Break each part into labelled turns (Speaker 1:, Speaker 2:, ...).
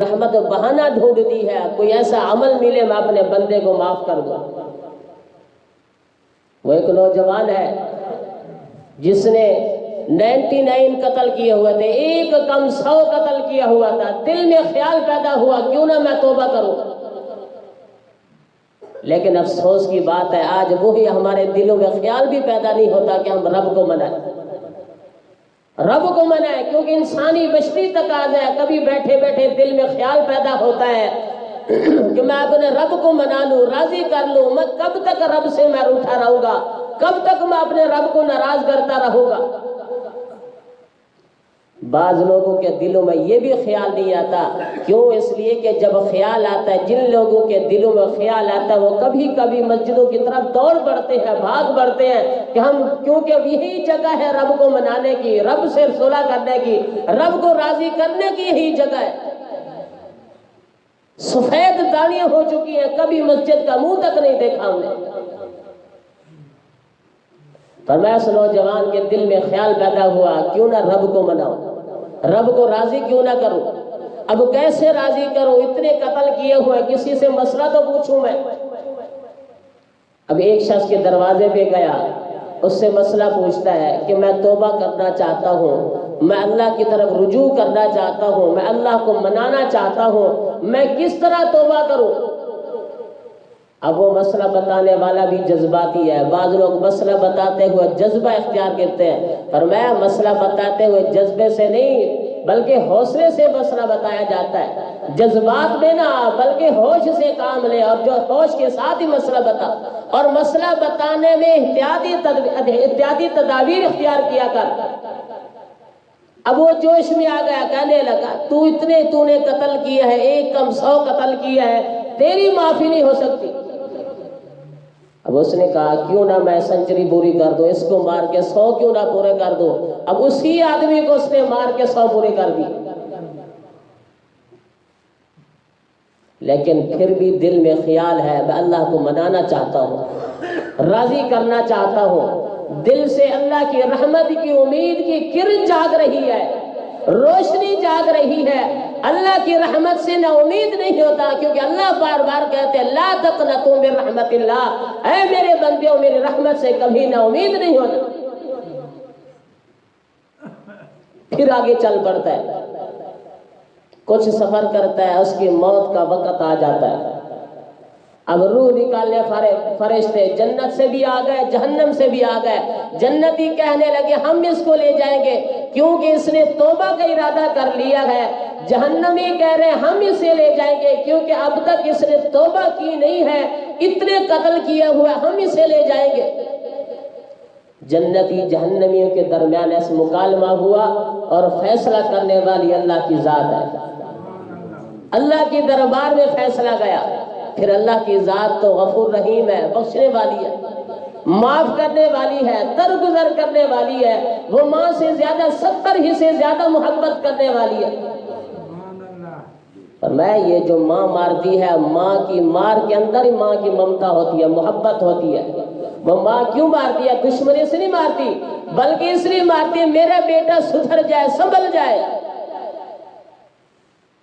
Speaker 1: رحمت بہانہ ڈھونڈتی ہے، کوئی ایسا عمل ملے میں اپنے بندے کو معاف کر دوں۔ وہ ایک نوجوان ہے جس نے 99 قتل کیے ہوئے تھے، ایک کم 100 قتل کیا ہوا تھا، دل میں خیال پیدا ہوا کیوں نہ میں توبہ کروں، لیکن افسوس کی بات ہے آج وہی ہمارے دلوں میں خیال بھی پیدا نہیں ہوتا کہ ہم رب کو منائیں، رب کو منائیں، کیونکہ انسانی بشری تقاضا ہے، کبھی بیٹھے بیٹھے دل میں خیال پیدا ہوتا ہے کہ میں اپنے رب کو منا لوں، راضی کر لوں، میں کب تک رب سے میں روٹھا رہوں گا، کب تک میں اپنے رب کو ناراض کرتا رہوں گا۔ بعض لوگوں کے دلوں میں یہ بھی خیال نہیں آتا، کیوں؟ اس لیے کہ جب خیال آتا ہے، جن لوگوں کے دلوں میں خیال آتا ہے وہ کبھی کبھی مسجدوں کی طرف دوڑ پڑتے ہیں، بھاگ پڑتے ہیں کہ ہم، کیونکہ اب یہی جگہ ہے رب کو منانے کی، رب سے صلح کرنے کی، رب کو راضی کرنے کی یہی جگہ ہے۔ سفید داڑیاں ہو چکی ہیں، کبھی مسجد کا منہ تک نہیں دیکھا ہم نے۔ فرمایا اس نوجوان کے دل میں خیال پیدا ہوا کیوں نہ رب کو مناؤں، رب کو راضی کیوں نہ کروں، اب کیسے راضی کروں، اتنے قتل کیے ہوئے، کسی سے مسئلہ تو پوچھوں میں۔ اب ایک شخص کے دروازے پہ گیا، اس سے مسئلہ پوچھتا ہے کہ میں توبہ کرنا چاہتا ہوں، میں اللہ کی طرف رجوع کرنا چاہتا ہوں، میں اللہ کو منانا چاہتا ہوں، میں کس طرح توبہ کروں؟ اب وہ مسئلہ بتانے والا بھی جذباتی ہے، بعض لوگ مسئلہ بتاتے ہوئے جذبہ اختیار کرتے ہیں، فرمایا مسئلہ بتاتے ہوئے جذبے سے نہیں بلکہ حوصلے سے مسئلہ بتایا جاتا ہے، جذبات میں نہ بلکہ ہوش سے کام لے، اور جو ہوش کے ساتھ ہی مسئلہ بتا، اور مسئلہ بتانے میں احتیاطی تدابیر اختیار کیا کر۔ اب وہ جوش میں آ گیا، کہنے لگا تو نے قتل کیا ہے، ایک کم 100 قتل کیا ہے، تیری معافی نہیں ہو سکتی۔ اب اس نے کہا کیوں نہ میں سنچری پوری کر دوں، اس کو مار کے 100 کیوں نہ پورے کر دوں۔ اب اسی آدمی کو اس نے مار کے 100 پورے کر دی، لیکن پھر بھی دل میں خیال ہے میں اللہ کو منانا چاہتا ہوں، راضی کرنا چاہتا ہوں، دل سے اللہ کی رحمت کی امید کی کرن جاگ رہی ہے، روشنی جاگ رہی ہے، اللہ کی رحمت سے نہ امید نہیں ہوتا، کیونکہ اللہ بار بار کہتے ہیں لا تقنطوا من رحمت اللہ، اے میرے بندیوں میری رحمت سے کبھی نہ امید نہیں ہونا۔ پھر آگے چل پڑتا ہے، کچھ سفر کرتا ہے، اس کی موت کا وقت آ جاتا ہے، اب روح نکالنے فرشتے جنت سے بھی آ گئے، جہنم سے بھی آ گئے، جنتی کہنے لگے ہم اس کو لے جائیں گے کیونکہ اس نے توبہ کا ارادہ کر لیا ہے، جہنمی کہہ رہے ہیں ہم اسے لے جائیں گے کیونکہ اب تک اس نے توبہ کی نہیں ہے، اتنے قتل کیے ہوئے، ہم اسے لے جائیں گے۔ جنتی جہنمیوں کے درمیان ایسا مکالمہ ہوا، اور فیصلہ کرنے والی اللہ کی ذات ہے، اللہ کی دربار میں فیصلہ گیا۔ پھر اللہ کی ذات تو غفور رحیم ہے، بخشنے والی ہے، معاف کرنے والی ہے، درگزر کرنے والی ہے، وہ ماں سے زیادہ 70 ہی سے زیادہ محبت کرنے والی ہے۔ فرمایا یہ جو ماں مارتی ہے، ماں کی مار کے اندر ہی ماں کی ممتا ہوتی ہے، محبت ہوتی ہے۔ وہ ماں کیوں مارتی ہے؟ دشمنی سے نہیں مارتی، بلکہ اس لیے مارتی ہے میرا بیٹا سدھر جائے، سنبھل جائے۔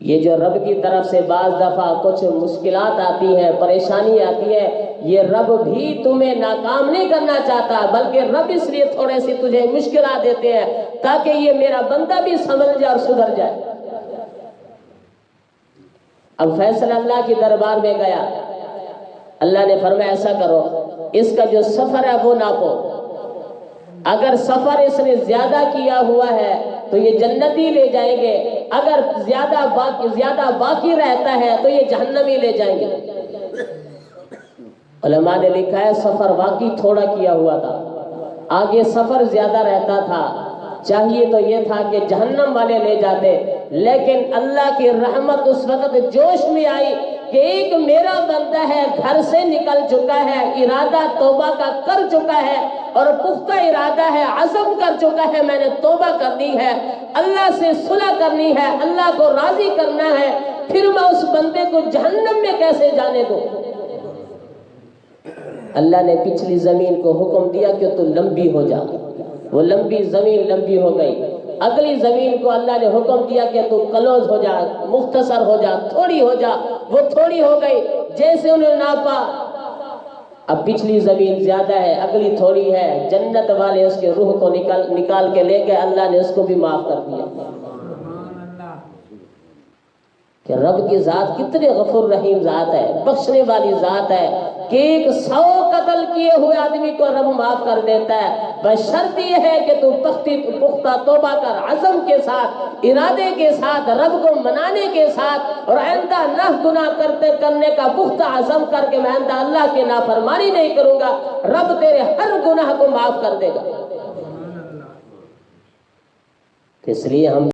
Speaker 1: یہ جو رب کی طرف سے بعض دفعہ کچھ مشکلات آتی ہیں، پریشانی آتی ہے، یہ رب بھی تمہیں ناکام نہیں کرنا چاہتا، بلکہ رب اس لیے تھوڑے سی تجھے مشکلات دیتے ہیں تاکہ یہ میرا بندہ بھی سنبھل جائے اور سدھر جائے۔ اب فیصلہ اللہ کی دربار میں گیا، اللہ نے فرمایا ایسا کرو، اس کا جو سفر ہے وہ ناپو، اگر سفر اس نے زیادہ کیا ہوا ہے تو یہ جنتی لے جائیں گے، اگر زیادہ باقی رہتا ہے تو یہ جہنمی لے جائیں گے۔ علماء نے لکھا ہے سفر واقعی تھوڑا کیا ہوا تھا، آگے سفر زیادہ رہتا تھا، چاہیے تو یہ تھا کہ جہنم والے لے جاتے، لیکن اللہ کی رحمت اس وقت جوش میں آئی کہ ایک میرا بندہ ہے، گھر سے نکل چکا ہے، ارادہ توبہ کا کر چکا ہے، اور پختہ ارادہ ہے، عزم کر چکا ہے، میں نے توبہ کرنی ہے، اللہ سے صلح کرنی ہے، اللہ کو راضی کرنا ہے، پھر میں اس بندے کو جہنم میں کیسے جانے دوں؟ اللہ نے پچھلی زمین کو حکم دیا کہ تو لمبی ہو جا، وہ لمبی زمین لمبی ہو گئی، اگلی زمین کو اللہ نے حکم دیا کہ تو کلوز ہو جا، مختصر ہو جا، تھوڑی ہو جا، وہ تھوڑی ہو گئی جیسے انہوں نے ناپا۔ اب پچھلی زمین زیادہ ہے، اگلی تھوڑی ہے، جنت والے اس کے روح کو نکال کے لے گئے، اللہ نے اس کو بھی معاف کر دیا۔ کہ رب کی ذات کتنے غفور رحیم ذات ہے، بخشنے والی ذات ہے کہ 100 قتل کیے ہوئے آدمی کو رب معاف کر دیتا ہے، بس شرط یہ ہے کہ تو پختہ توبہ کر، عزم کے ساتھ، ارادے کے ساتھ، رب کو منانے کے ساتھ، اور آئندہ نہ گناہ کرنے کا پختہ عزم کر کے میں آئندہ اللہ کی نافرمانی نہیں کروں گا، رب تیرے ہر گناہ کو معاف کر دے گا۔ اس لیے ہم